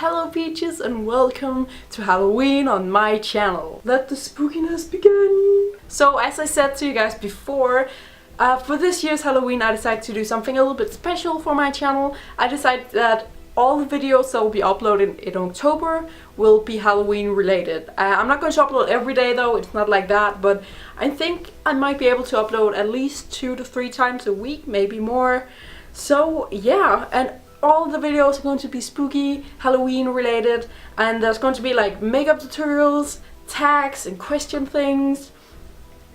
Hello peaches and welcome to Halloween on my channel. Let the spookiness begin! So as I said to you guys before, for this year's Halloween I decided to do something a little bit special for my channel. I decided that all the videos that will be uploaded in October will be Halloween related. I'm not going to upload every day though, it's not like that, but I think I might be able to upload at least 2 to 3 times a week, maybe more. So yeah, and all the videos are going to be spooky, Halloween related, and there's going to be like makeup tutorials, tags and question things,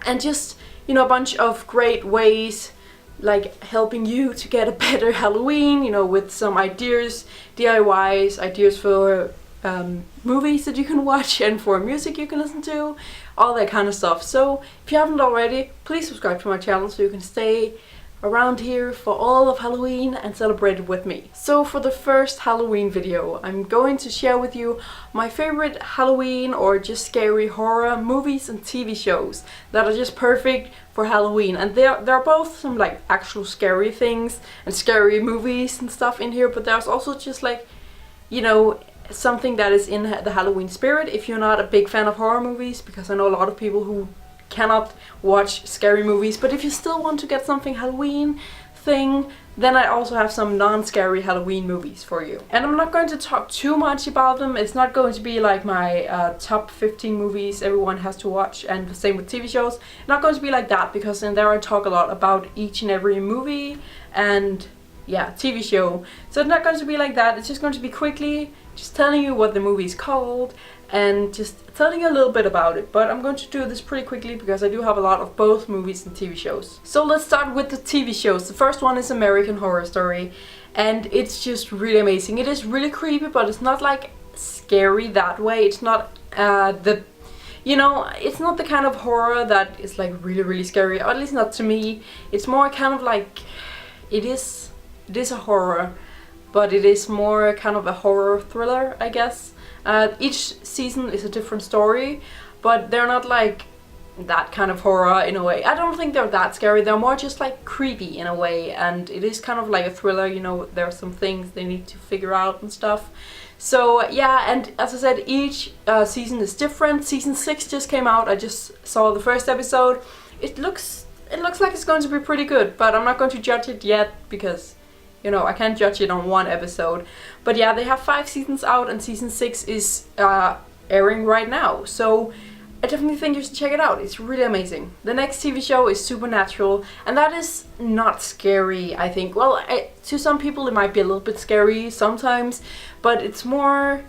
and just, you know, a bunch of great ways like helping you to get a better Halloween, you know, with some ideas, DIYs, ideas for movies that you can watch and for music you can listen to, all that kind of stuff. So if you haven't already, please subscribe to my channel so you can stay around here for all of Halloween and celebrate it with me. So for the first Halloween video, I'm going to share with you my favorite Halloween or just scary horror movies and TV shows that are just perfect for Halloween. And there are both some like actual scary things and scary movies and stuff in here, but there's also just like, you know, something that is in the Halloween spirit if you're not a big fan of horror movies, because I know a lot of people who cannot watch scary movies, but if you still want to get something Halloween thing, then I also have some non-scary Halloween movies for you. And I'm not going to talk too much about them. It's not going to be like my top 15 movies everyone has to watch, and the same with TV shows. Not going to be like that, because in there I talk a lot about each and every movie and yeah, TV show. So it's not going to be like that. It's just going to be quickly just telling you what the movie is called and just telling you a little bit about it. But I'm going to do this pretty quickly because I do have a lot of both movies and TV shows. So let's start with the TV shows. The first one is American Horror Story, and it's just really amazing. It is really creepy, but it's not like scary that way. It's not it's not the kind of horror that is like really scary, or at least not to me. It's more kind of like, it is a horror, but it is more kind of a horror thriller, I guess. Each season is a different story, but they're not like that kind of horror in a way. I don't think they're that scary. They're more just like creepy in a way, and it is kind of like a thriller, you know, there are some things they need to figure out and stuff. So yeah, and as I said, each season is different. Season 6 just came out. I just saw the first episode. It looks like it's going to be pretty good, but I'm not going to judge it yet because, you know, I can't judge it on one episode. But yeah, they have 5 seasons out, and season 6 is airing right now. So I definitely think you should check it out. It's really amazing. The next TV show is Supernatural, and that is not scary, I think. Well, to some people it might be a little bit scary sometimes, but it's more,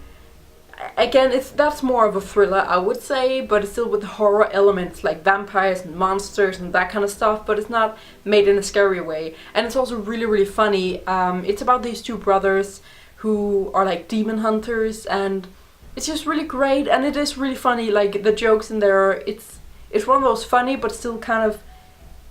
again, that's more of a thriller, I would say, but it's still with horror elements like vampires and monsters and that kind of stuff, but it's not made in a scary way. And it's also really funny. It's about these 2 brothers who are like demon hunters, and it's just really great, and it is really funny. Like the jokes in there, it's one of those funny but still kind of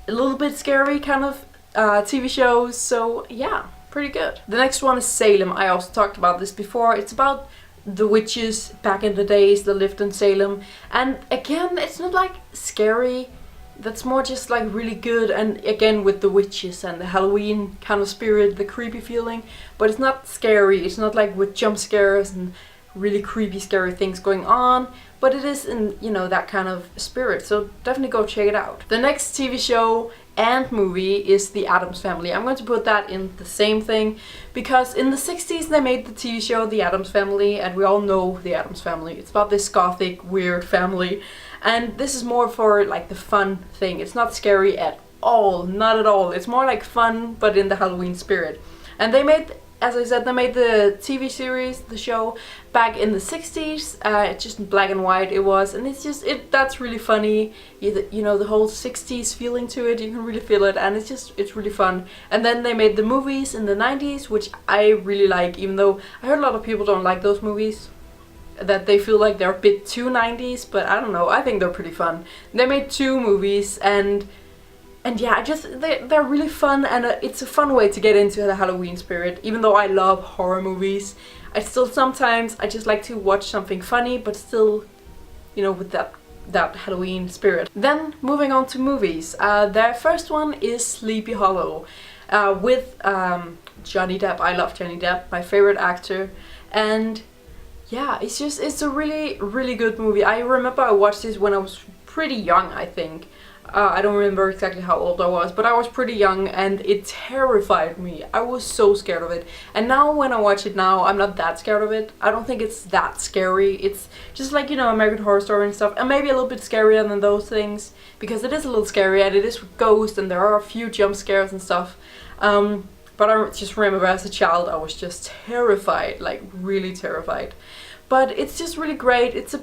a little bit scary kind of TV shows. So yeah, pretty good. The next one is Salem. I also talked about this before. It's about the witches back in the days that lived in Salem, and again, it's not like scary. That's more just like really good, and again with the witches and the Halloween kind of spirit, the creepy feeling, but it's not scary. It's not like with jump scares and really creepy scary things going on, but it is in, you know, that kind of spirit. So definitely go check it out. The next TV show and movie is The Addams Family. I'm going to put that in the same thing because in the 60s they made the TV show The Addams Family, and we all know The Addams Family. It's about this gothic weird family, and this is more for like the fun thing. It's not scary at all, not at all. It's more like fun but in the Halloween spirit. And they made, as I said, they made the TV series, the show, back in the 60s. It's just in black and white it was, and it's just, that's really funny. You know, the whole 60s feeling to it, you can really feel it, and it's really fun. And then they made the movies in the 90s, which I really like, even though I heard a lot of people don't like those movies, that they feel like they're a bit too 90s, but I don't know, I think they're pretty fun. They made 2 movies, and yeah, they're really fun, and it's a fun way to get into the Halloween spirit. Even though I love horror movies, I still sometimes I just like to watch something funny, but still, you know, with that Halloween spirit. Then moving on to movies. Their first one is Sleepy Hollow, with Johnny Depp. I love Johnny Depp, my favorite actor, and yeah, it's a really, really good movie. I remember I watched this when I was pretty young, I think. I don't remember exactly how old I was, but I was pretty young and it terrified me. I was so scared of it. And now when I watch it now, I'm not that scared of it. I don't think it's that scary. It's just like, you know, American Horror Story and stuff, and maybe a little bit scarier than those things, because it is a little scary and it is with ghosts and there are a few jump scares and stuff. But I just remember as a child I was just terrified, like really terrified. But it's just really great. It's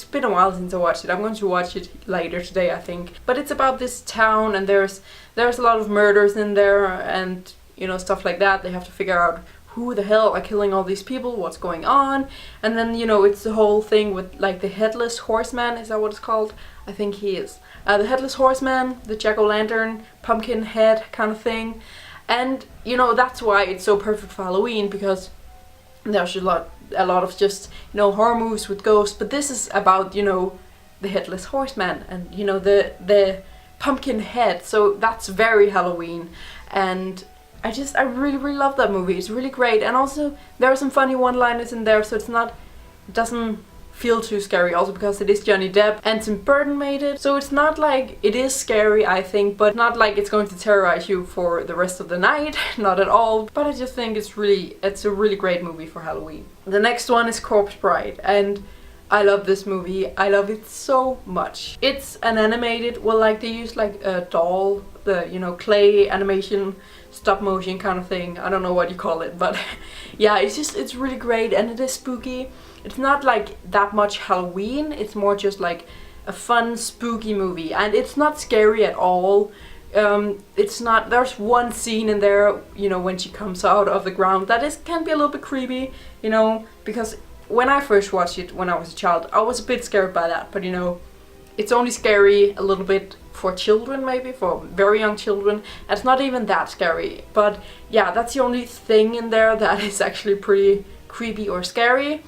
been a while since I watched it. I'm going to watch it later today, I think. But it's about this town and there's a lot of murders in there and, you know, stuff like that. They have to figure out who the hell are killing all these people, what's going on. And then, you know, it's the whole thing with like the headless horseman, is that what it's called? I think he is. The headless horseman, the jack-o'-lantern, pumpkin head kind of thing. And, you know, that's why it's so perfect for Halloween, because there's a lot of just, you know, horror movies with ghosts, but this is about, you know, the headless horseman and, you know, the pumpkin head, so that's very Halloween. And I really, really love that movie. It's really great, and also there are some funny one-liners in there, so it doesn't feel too scary, also because it is Johnny Depp and Tim Burton made it, so it's not like, it is scary I think, but not like it's going to terrorize you for the rest of the night, not at all. But I just think it's a really great movie for Halloween. The next one is Corpse Bride, and I love this movie. I love it so much. It's an animated, well, like they use like a doll, the, you know, clay animation, stop motion kind of thing. I don't know what you call it, but yeah, it's really great and it is spooky. It's not like that much Halloween, it's more just like a fun spooky movie, and it's not scary at all. There's one scene in there, you know, when she comes out of the ground that can be a little bit creepy, you know, because when I first watched it when I was a child, I was a bit scared by that, but you know, it's only scary a little bit for children, maybe for very young children, and it's not even that scary. But yeah, that's the only thing in there that is actually pretty creepy or scary.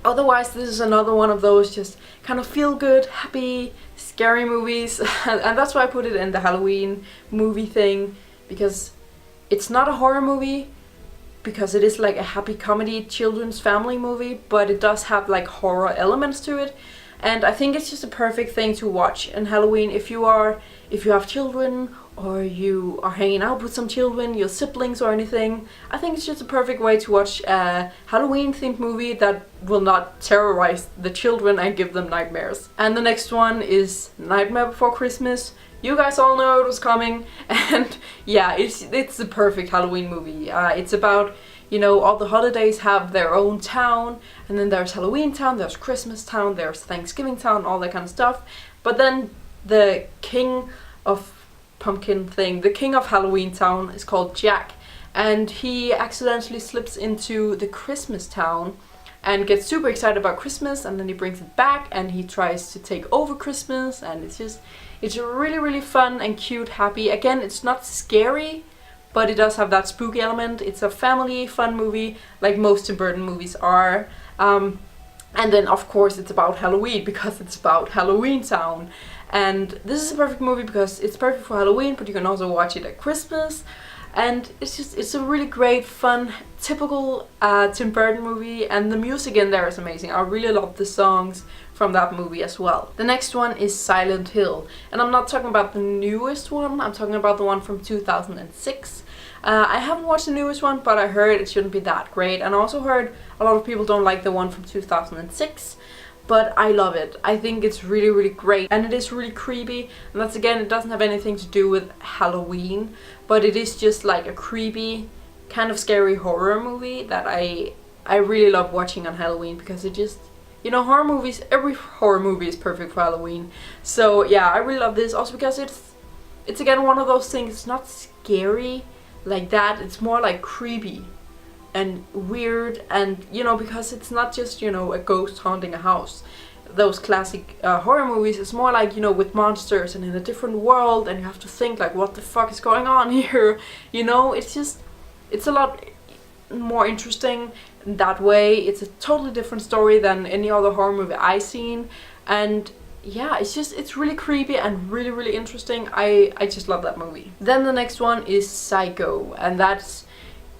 Otherwise, this is another one of those just kind of feel-good, happy, scary movies. And that's why I put it in the Halloween movie thing, because it's not a horror movie, because it is like a happy comedy children's family movie, but it does have like horror elements to it. And I think it's just a perfect thing to watch in Halloween if you have children, or you are hanging out with some children, your siblings or anything. I think it's just a perfect way to watch a Halloween themed movie that will not terrorize the children and give them nightmares. And the next one is Nightmare Before Christmas. You guys all know it was coming, and yeah, it's the perfect Halloween movie. It's about, you know, all the holidays have their own town, and then there's Halloween town, there's Christmas town, there's Thanksgiving town, all that kind of stuff. But then the king of the king of Halloween town is called Jack, and he accidentally slips into the Christmas town and gets super excited about Christmas, and then he brings it back and he tries to take over Christmas, and it's really, really fun and cute, happy. Again, it's not scary, but it does have that spooky element. It's a family fun movie, like most Tim Burton movies are. And then of course it's about Halloween, because it's about Halloween Town. And this is a perfect movie because it's perfect for Halloween, but you can also watch it at Christmas. And it's a really great, fun, typical Tim Burton movie, and the music in there is amazing. I really love the songs from that movie as well. The next one is Silent Hill, and I'm not talking about the newest one, I'm talking about the one from 2006. I haven't watched the newest one, but I heard it shouldn't be that great, and I also heard a lot of people don't like the one from 2006. But I love it. I think it's really, really great, and it is really creepy, and that's, again, it doesn't have anything to do with Halloween, but it is just like a creepy, kind of scary horror movie that I really love watching on Halloween, because it just, you know, horror movies, every horror movie is perfect for Halloween. So yeah, I really love this, also because it's again one of those things, it's not scary like that, it's more like creepy and weird, and you know, because it's not just, you know, a ghost haunting a house, those classic horror movies. It's more like, you know, with monsters and in a different world, and you have to think like, what the fuck is going on here, you know. It's a lot more interesting in that way. It's a totally different story than any other horror movie I've seen, and yeah, it's really creepy and really, really interesting. I just love that movie. Then the next one is Psycho, and that's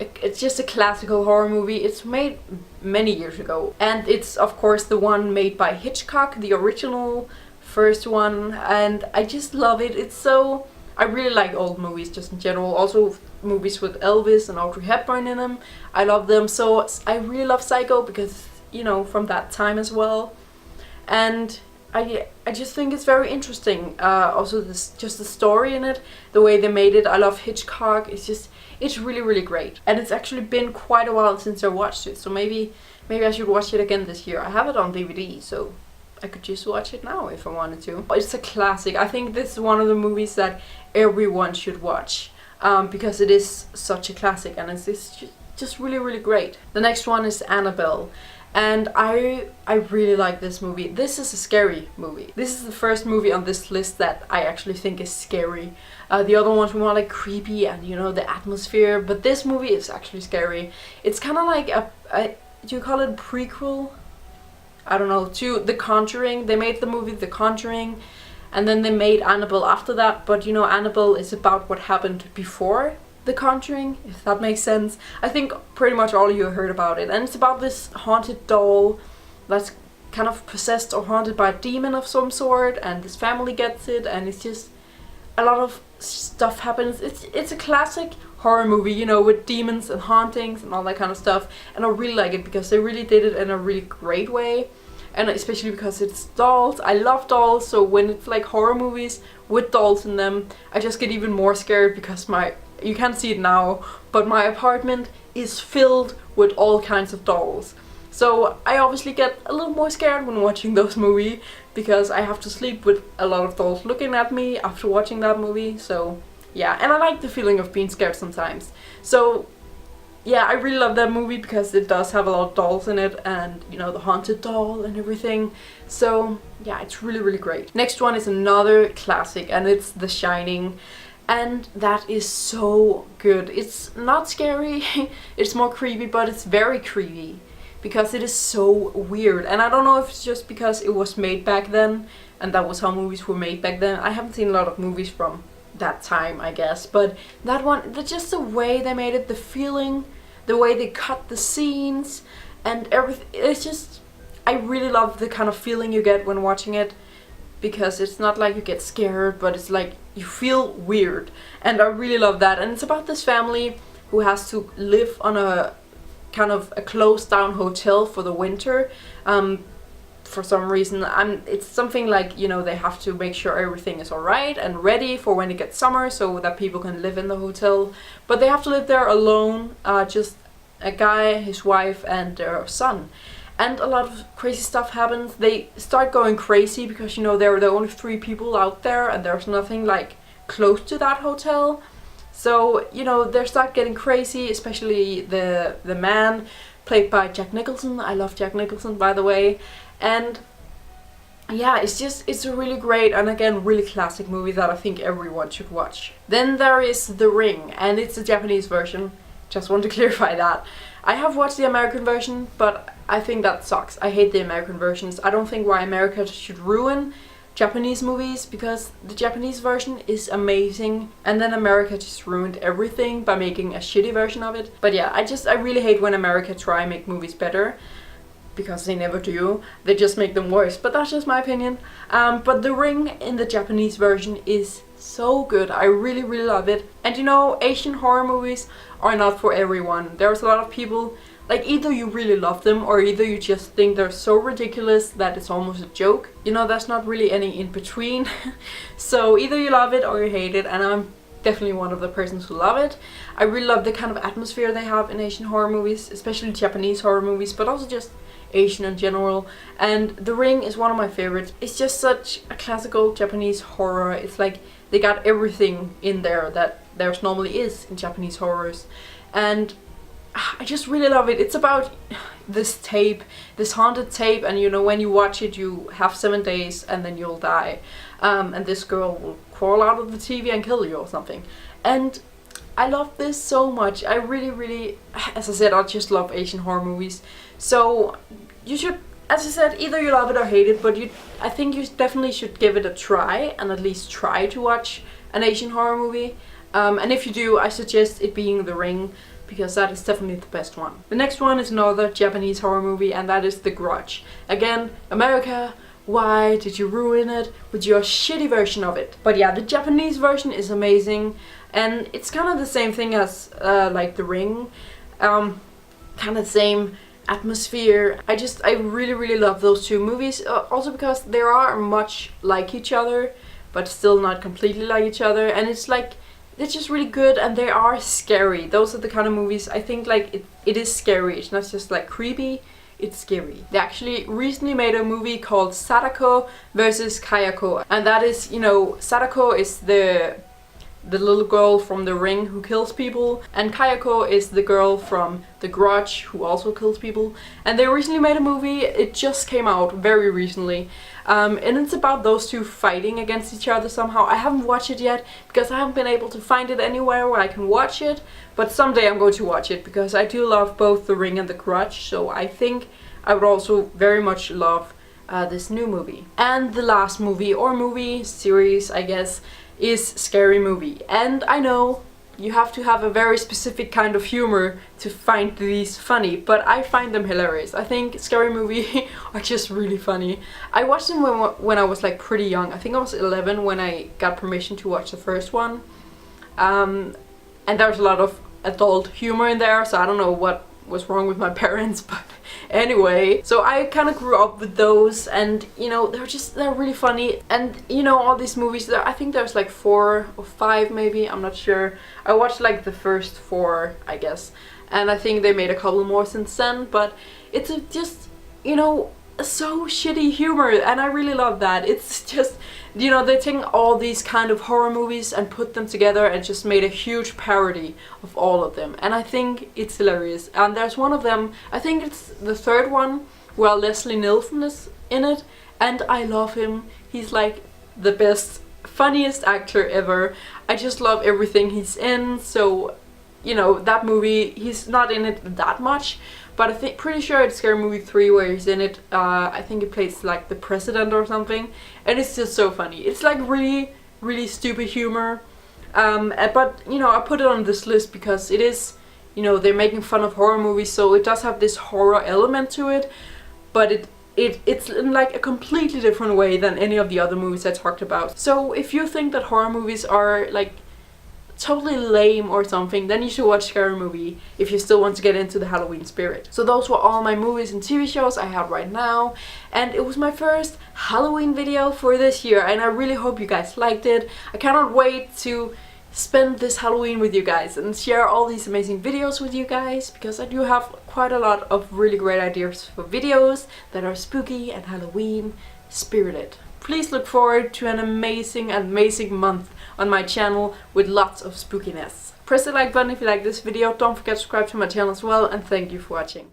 it's just a classical horror movie. It's made many years ago, and it's of course the one made by Hitchcock, the original first one, and I just love it. It's so, I really like old movies just in general, also movies with Elvis and Audrey Hepburn in them. I love them. So I really love Psycho because, you know, from that time as well, and I just think it's very interesting. Also just the story in it, the way they made it. I love Hitchcock. It's really, really great. And it's actually been quite a while since I watched it, so maybe I should watch it again this year. I have it on DVD, so I could just watch it now if I wanted to. But it's a classic. I think this is one of the movies that everyone should watch, because it is such a classic, and it's just really, really great. The next one is Annabelle. And I really like this movie. This is a scary movie. This is the first movie on this list that I actually think is scary. The other ones were more like creepy and, you know, the atmosphere, but this movie is actually scary. It's kind of like do you call it prequel? I don't know, to The Conjuring. They made the movie The Conjuring, and then they made Annabelle after that, but you know, Annabelle is about what happened before The Conjuring, if that makes sense. I think pretty much all of you heard about it, and it's about this haunted doll that's kind of possessed or haunted by a demon of some sort, and this family gets it, and it's just a lot of stuff happens. It's a classic horror movie, you know, with demons and hauntings and all that kind of stuff, and I really like it because they really did it in a really great way, and especially because it's dolls. I love dolls, so when it's like horror movies with dolls in them, I just get even more scared because you can't see it now, but my apartment is filled with all kinds of dolls. So I obviously get a little more scared when watching those movies because I have to sleep with a lot of dolls looking at me after watching that movie. So yeah, and I like the feeling of being scared sometimes. So yeah, I really love that movie because it does have a lot of dolls in it, and you know, the haunted doll and everything. So yeah, it's really, really great. Next one is another classic, and it's The Shining. And that is so good. It's not scary, it's more creepy, but it's very creepy because it is so weird. And I don't know if it's just because it was made back then and that was how movies were made back then. I haven't seen a lot of movies from that time, I guess, but that one, just the way they made it, the feeling, the way they cut the scenes and everything, it's just, I really love the kind of feeling you get when watching it, because it's not like you get scared, but it's like you feel weird, and I really love that. And it's about this family who has to live on a kind of a closed down hotel for the winter, for some reason. It's something like, you know, they have to make sure everything is alright and ready for when it gets summer so that people can live in the hotel, but they have to live there alone, just a guy, his wife and their son. And a lot of crazy stuff happens. They start going crazy because, you know, there are the only 3 people out there and there's nothing like close to that hotel. So, you know, they start getting crazy, especially the man played by Jack Nicholson. I love Jack Nicholson, by the way. And yeah, it's a really great and again really classic movie that I think everyone should watch. Then there is The Ring, and it's a Japanese version. Just want to clarify that. I have watched the American version, but I think that sucks. I hate the American versions. I don't think why America should ruin Japanese movies, because the Japanese version is amazing, and then America just ruined everything by making a shitty version of it. But yeah, I really hate when America try and make movies better, because they never do. They just make them worse, but that's just my opinion. But The Ring in the Japanese version is so good. I really, really love it. And you know, Asian horror movies are not for everyone. There's a lot of people, like, either you really love them or either you just think they're so ridiculous that it's almost a joke. You know, there's not really any in between. So either you love it or you hate it, and I'm definitely one of the persons who love it. I really love the kind of atmosphere they have in Asian horror movies, especially Japanese horror movies, but also just Asian in general. And The Ring is one of my favorites. It's just such a classical Japanese horror. It's like they got everything in there that there's normally is in Japanese horrors, and I just really love it. It's about this tape, this haunted tape, and you know, when you watch it you have 7 days and then you'll die, and this girl will crawl out of the TV and kill you or something. And I love this so much. I really, really, as I said, I just love Asian horror movies. So you should, as I said, either you love it or hate it, but I think you definitely should give it a try and at least try to watch an Asian horror movie. And if you do, I suggest it being The Ring, because that is definitely the best one. The next one is another Japanese horror movie, and that is The Grudge. Again, America, why did you ruin it with your shitty version of it? But yeah, the Japanese version is amazing, and it's kind of the same thing as like The Ring. Kind of the same atmosphere. I really love those two movies, also because they are much like each other, but still not completely like each other, and it's like, it's just really good, and they are scary. Those are the kind of movies I think like it is scary. It's not just like creepy, it's scary. They actually recently made a movie called Sadako versus Kayako, and that is, you know, Sadako is the little girl from The Ring who kills people, and Kayako is the girl from The Grudge who also kills people. And they recently made a movie, it just came out very recently, and it's about those two fighting against each other somehow. I haven't watched it yet because I haven't been able to find it anywhere where I can watch it, but someday I'm going to watch it because I do love both The Ring and The Grudge, so I think I would also very much love this new movie. And the last movie, or movie series I guess, is Scary Movie. And I know you have to have a very specific kind of humor to find these funny, but I find them hilarious. I think Scary Movie are just really funny. I watched them when I was like pretty young. I think I was 11 when I got permission to watch the first one. And there was a lot of adult humor in there, so I don't know what was wrong with my parents, but anyway, so I kind of grew up with those, and you know, they're really funny. And you know, all these movies, I think there's like 4 or 5 maybe, I'm not sure. I watched like the first 4 I guess, and I think they made a couple more since then, but it's just, you know, so shitty humor, and I really love that. It's just, you know, they're taking all these kind of horror movies and put them together and just made a huge parody of all of them, and I think it's hilarious. And there's one of them, I think it's the third one, where Leslie Nielsen is in it, and I love him. He's like the best, funniest actor ever. I just love everything he's in. So, you know, that movie, he's not in it that much, but I think, pretty sure it's Scary Movie 3 where he's in it. I think he plays like the president or something, and it's just so funny. It's like really stupid humor, but you know, I put it on this list because it is, you know, they're making fun of horror movies, so it does have this horror element to it, but it's in like a completely different way than any of the other movies I talked about. So if you think that horror movies are like totally lame or something, then you should watch Scary Movie if you still want to get into the Halloween spirit. So those were all my movies and TV shows I have right now, and it was my first Halloween video for this year, and I really hope you guys liked it. I cannot wait to spend this Halloween with you guys and share all these amazing videos with you guys, because I do have quite a lot of really great ideas for videos that are spooky and Halloween spirited. Please look forward to an amazing month on my channel with lots of spookiness. Press the like button if you like this video, don't forget to subscribe to my channel as well, and thank you for watching.